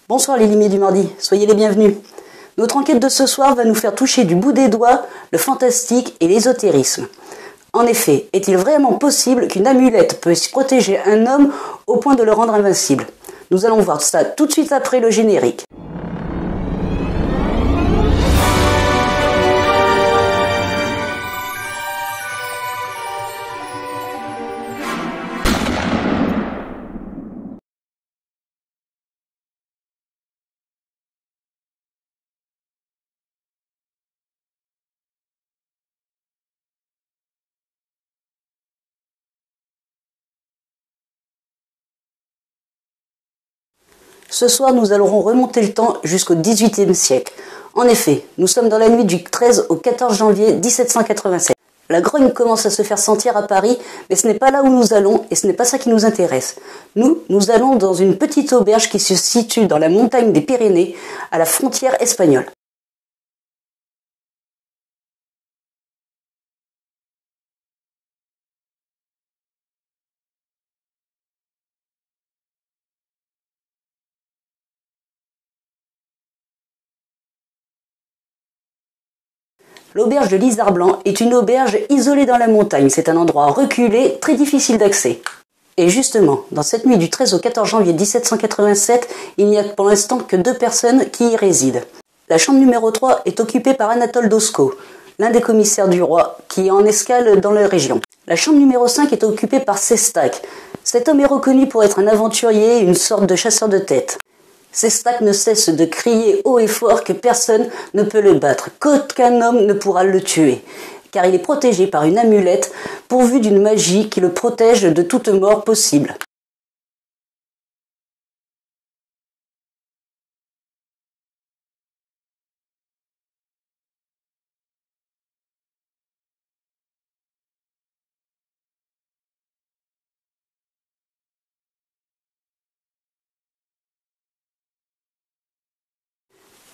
Bonsoir les limiers du mardi, soyez les bienvenus. Notre enquête de ce soir va nous faire toucher du bout des doigts le fantastique et l'ésotérisme. En effet, est-il vraiment possible qu'une amulette puisse protéger un homme au point de le rendre invincible? Nous allons voir ça tout de suite après le générique. Ce soir, nous allons remonter le temps jusqu'au XVIIIe siècle. En effet, nous sommes dans la nuit du 13 au 14 janvier 1787. La grogne commence à se faire sentir à Paris, mais ce n'est pas là où nous allons et ce n'est pas ça qui nous intéresse. Nous allons dans une petite auberge qui se situe dans la montagne des Pyrénées, à la frontière espagnole. L'auberge de Lizard-Blanc est une auberge isolée dans la montagne. C'est un endroit reculé, très difficile d'accès. Et justement, dans cette nuit du 13 au 14 janvier 1787, il n'y a pour l'instant que 2 personnes qui y résident. La chambre numéro 3 est occupée par Anatole Dosco, l'un des commissaires du roi, qui est en escale dans la région. La chambre numéro 5 est occupée par Sestak. Cet homme est reconnu pour être un aventurier, une sorte de chasseur de tête. Sestak ne cesse de crier haut et fort que personne ne peut le battre, qu'aucun homme ne pourra le tuer, car il est protégé par une amulette pourvue d'une magie qui le protège de toute mort possible.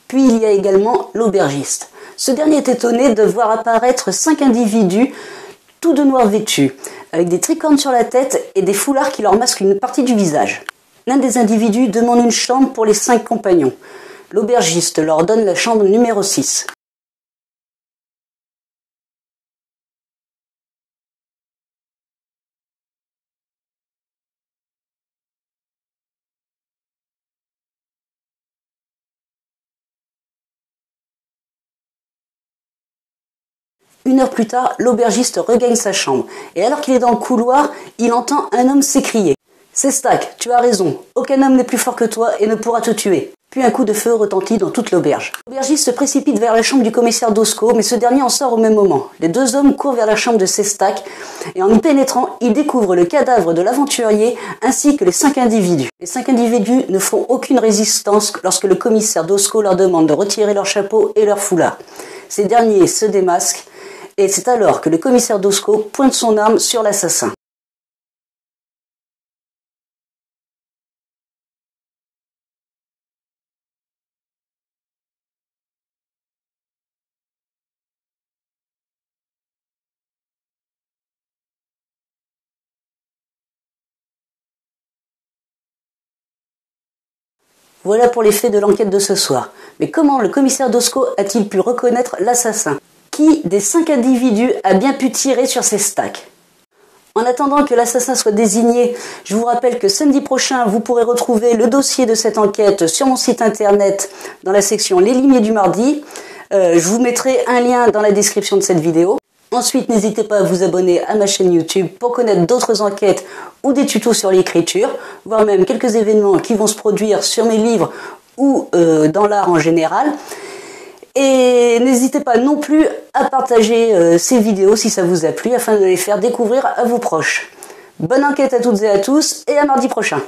Puis il y a également l'aubergiste. Ce dernier est étonné de voir apparaître 5 individus, tous de noir vêtus, avec des tricornes sur la tête et des foulards qui leur masquent une partie du visage. L'un des individus demande une chambre pour les 5 compagnons. L'aubergiste leur donne la chambre numéro 6. Une heure plus tard, l'aubergiste regagne sa chambre, et alors qu'il est dans le couloir, il entend un homme s'écrier « Sestak, tu as raison, aucun homme n'est plus fort que toi et ne pourra te tuer ». Puis un coup de feu retentit dans toute l'auberge. L'aubergiste se précipite vers la chambre du commissaire Dosco, mais ce dernier en sort au même moment. Les 2 hommes courent vers la chambre de Sestak, et en y pénétrant, ils découvrent le cadavre de l'aventurier ainsi que les 5 individus. Les 5 individus ne font aucune résistance lorsque le commissaire Dosco leur demande de retirer leur chapeau et leur foulard. Ces derniers se démasquent, et c'est alors que le commissaire Dosco pointe son arme sur l'assassin. Voilà pour les faits de l'enquête de ce soir. Mais comment le commissaire Dosco a-t-il pu reconnaître l'assassin? Qui des 5 individus a bien pu tirer sur Sestak? En attendant que l'assassin soit désigné, je vous rappelle que samedi prochain, vous pourrez retrouver le dossier de cette enquête sur mon site internet dans la section Les Limiers du mardi. Je vous mettrai un lien dans la description de cette vidéo. Ensuite, n'hésitez pas à vous abonner à ma chaîne YouTube pour connaître d'autres enquêtes ou des tutos sur l'écriture, voire même quelques événements qui vont se produire sur mes livres ou dans l'art en général. Et n'hésitez pas non plus à partager ces vidéos si ça vous a plu afin de les faire découvrir à vos proches. Bonne enquête à toutes et à tous et à mardi prochain.